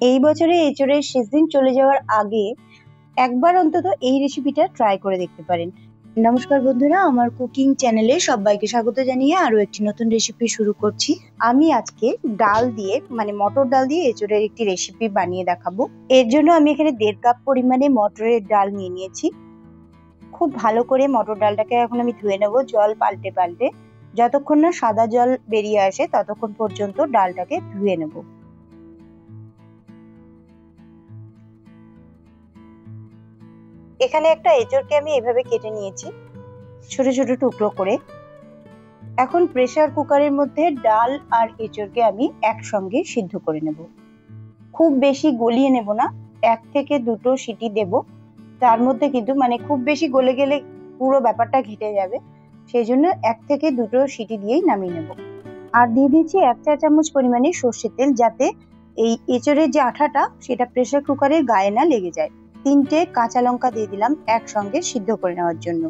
এই বছরে এঁচোড়ের সিজন চলে যাওয়ার আগে একবার অন্তত এই রেসিপিটা ট্রাই করে দেখতে পারেন। নমস্কার বন্ধুরা, আমার কুকিং চ্যানেলে সবাইকে স্বাগত জানিয়ে আরো একটি নতুন রেসিপি শুরু করছি। আমি আজকে ডাল দিয়ে মানে মটর ডাল দিয়ে এঁচোড়ের একটি রেসিপি বানিয়ে দেখাবো। এর জন্য আমি এখানে 1.5 কাপ পরিমাণে মটরের ডাল নিয়ে নিয়েছি। খুব ভালো করে মটর ডালটাকে এখন আমি ধুয়ে নেব, জল পাল্টে পাল্টে। যতক্ষণ না সাদা জল বেরিয়ে আসে ততক্ষণ পর্যন্ত ডালটাকে ধুয়ে নেব। এখানে একটা এঁচোড়কে আমি এভাবে কেটে নিয়েছি ছোট ছোট টুকরো করে। এখন প্রেসার কুকারের মধ্যে ডাল আর এঁচোড়কে আমি একসঙ্গে সিদ্ধ করে নেব। খুব বেশি গলিয়ে নেব না, 1 থেকে 2টো সিটি দেব। তার মধ্যে কিন্তু খুব বেশি গলে গেলে পুরো ব্যাপারটা ঘেটে যাবে, সেই জন্য 1 থেকে 2টো সিটি দিয়েই নামিয়ে নেব। আর দিয়ে দিচ্ছি 1 চা চামচ পরিমাণে সর্ষের তেল, যাতে এই এঁচোড়ের যে আঠাটা সেটা প্রেসার কুকারের গায়ে না লেগে যায়। 3টে কাঁচা লঙ্কা দিয়ে দিলাম একসঙ্গে সিদ্ধ করে নেওয়ার জন্য।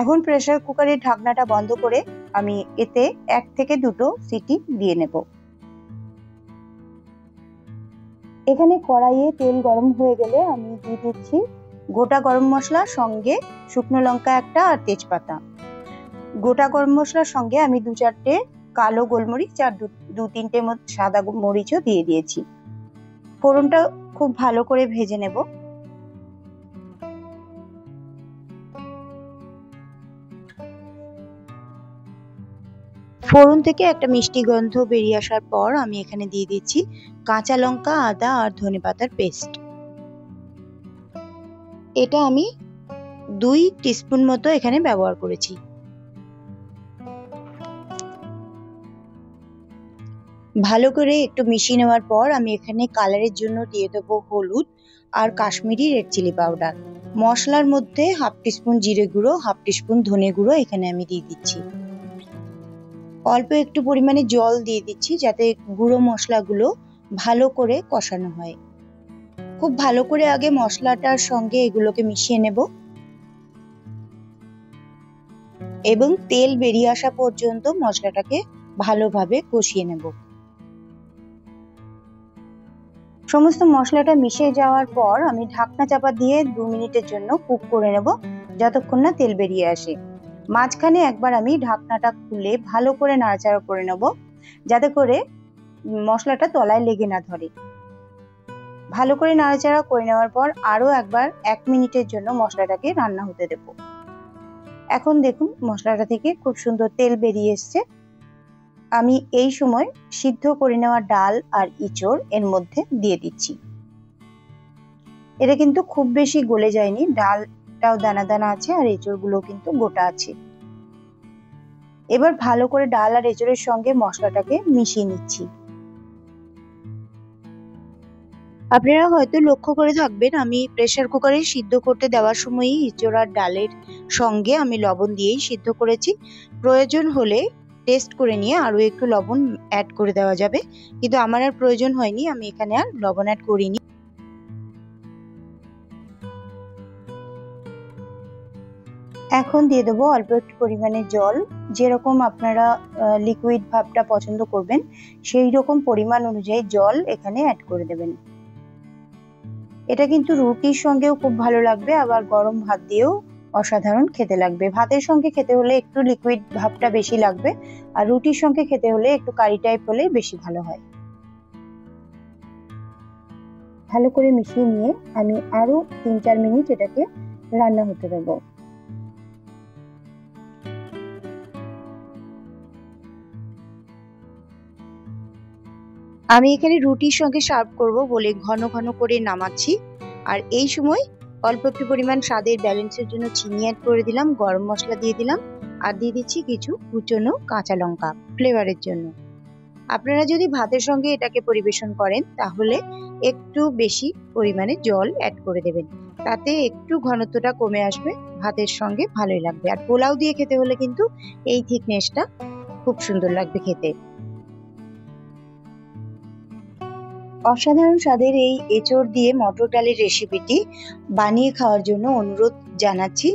এখন প্রেসার কুকারের ঢাকনাটা বন্ধ করে আমি এতে 1 থেকে 2টো সিটি দিয়ে নেব। এখানে কড়াইয়ে তেল গরম হয়ে গেলে আমি দিয়ে দিচ্ছি গোটা গরম মশলা, সঙ্গে শুকনো লঙ্কা একটা আর তেজপাতা। গোটা গরম মশলার সঙ্গে আমি 2-4টে কালো গোলমরিচ আর 2-3টে সাদা মরিচও দিয়ে দিয়েছি। ফোড়নটা খুব ভালো করে ভেজে নেব। ফোড়ন থেকে একটা মিষ্টি গন্ধ বেরিয়ে আসার পর আমি এখানে দিয়ে দিচ্ছি কাঁচা লঙ্কা, আদা আর ধনেপাতার পেস্ট। এটা আমি 2 টিস্পুন মতো এখানে ব্যবহার করেছি। ভালো করে একটু মিশিয়ে নেওয়ার পর আমি এখানে কালারের জন্য দিয়ে দেবো হলুদ আর কাশ্মীরি রেড চিলি পাউডার। মশলার মধ্যে 1/2 টিস্পুন জিরে গুঁড়ো, 1/2 টিস্পুন ধনে গুঁড়ো এখানে আমি দিয়ে দিচ্ছি। অল্প একটু পরিমাণে জল দিয়ে দিচ্ছি যাতে গুঁড়ো মশলাগুলো ভালো করে কষানো হয়। খুব ভালো করে আগে মশলাটার সঙ্গে এগুলোকে মিশিয়ে নেব এবং তেল বেরিয়ে আসা পর্যন্ত মশলাটাকে ভালোভাবে কষিয়ে নেব। সমস্ত মশলাটা মিশে যাওয়ার পর আমি ঢাকনা চাপা দিয়ে 2 মিনিটের জন্য কুক করে নেব, যতক্ষণ না তেল বেরিয়ে আসে। মাঝখানে একবার আমি ঢাকনাটা খুলে ভালো করে নাড়াচাড়া করে নেব, যাতে করে মশলাটা তলায় লেগে না ধরে। ভালো করে নাড়াচাড়া করে নেওয়ার পর আরো একবার 1 মিনিটের জন্য মশলাটাকে রান্না হতে দেব। এখন দেখুন মশলাটা থেকে খুব সুন্দর তেল বেরিয়ে এসছে। আমি এই সময় সিদ্ধ করে নেওয়া ডাল আর এঁচোড় এর মধ্যে দিয়ে দিচ্ছি। এটা কিন্তু খুব বেশি গলে যায়নি, ডালটাও দানা দানা আছে আর এঁচোড়গুলো কিন্তু গোটা আছে। এবার ভালো করে ডাল আর এঁচোড়ের সঙ্গে মশলাটাকে মিশিয়ে নিচ্ছি। আপনারা হয়তো লক্ষ্য করে থাকবেন আমি প্রেসার কুকারে সিদ্ধ করতে দেওয়ার সময়ই এঁচোড় আর ডালের সঙ্গে আমি লবণ দিয়েই সিদ্ধ করেছি। প্রয়োজন হলে টেস্ট করে নিয়ে আরো একটু লবণ অ্যাড করে দেওয়া যাবে, কিন্তু আমার আর প্রয়োজন হয়নি, আমি এখানে আর লবণ অ্যাড করিনি। এখন দিয়ে দেবো অল্প একটু পরিমাণে জল। যেরকম আপনারা লিকুইড ভাবটা পছন্দ করবেন সেই রকম পরিমাণ অনুযায়ী জল এখানে অ্যাড করে দেবেন। এটা কিন্তু রুটির সঙ্গেও খুব ভালো লাগবে, আবার গরম ভাত দিয়েও অসাধারণ খেতে লাগবে। ভাতের সঙ্গে খেতে হলে একটু লিকুইড ভাবটা বেশি লাগবে, আর রুটির সঙ্গে খেতে হলে একটু কারি টাইপ হলে বেশি ভালো হয়। ভালো করে মিশিয়ে নিয়ে আমি আরো 3-4 মিনিট এটাকে রান্না হতে দেবো। আমি এখানে রুটির সঙ্গে সার্ভ করব বলে ঘন ঘন করে নামাচ্ছি। আর এই সময় অল্প একটু পরিমাণ স্বাদের ব্যালেন্সের জন্য চিনি অ্যাড করে দিলাম, গরম মশলা দিয়ে দিলাম আর দিয়ে দিচ্ছি কিছু কুচনো কাঁচা লঙ্কা ফ্লেভারের জন্য। আপনারা যদি ভাতের সঙ্গে এটাকে পরিবেশন করেন তাহলে একটু বেশি পরিমাণে জল অ্যাড করে দেবেন, তাতে একটু ঘনত্বটা কমে আসবে, ভাতের সঙ্গে ভালোই লাগবে। আর পোলাও দিয়ে খেতে হলে কিন্তু এই থিকনেসটা খুব সুন্দর লাগবে খেতে। অসাধারণ স্বাদের এই এঁচোড় দিয়ে মটর ডালের রেসিপিটি বানিয়ে খাওয়ার জন্য অনুরোধ জানাচ্ছি।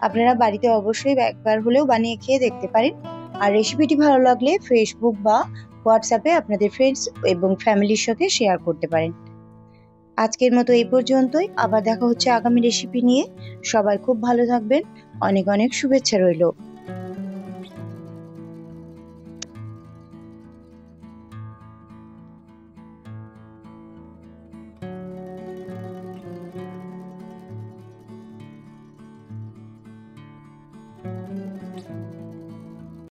আপনারা বাড়িতে অবশ্যই একবার হলেও বানিয়ে খেয়ে দেখতে পারেন। আর রেসিপিটি ভালো লাগলে ফেসবুক বা হোয়াটসঅ্যাপে আপনাদের ফ্রেন্ডস এবং ফ্যামিলির সাথে শেয়ার করতে পারেন। আজকের মতো এই পর্যন্তই, আবার দেখা হচ্ছে আগামী রেসিপি নিয়ে। সবাই খুব ভালো থাকবেন, অনেক অনেক শুভেচ্ছা রইল।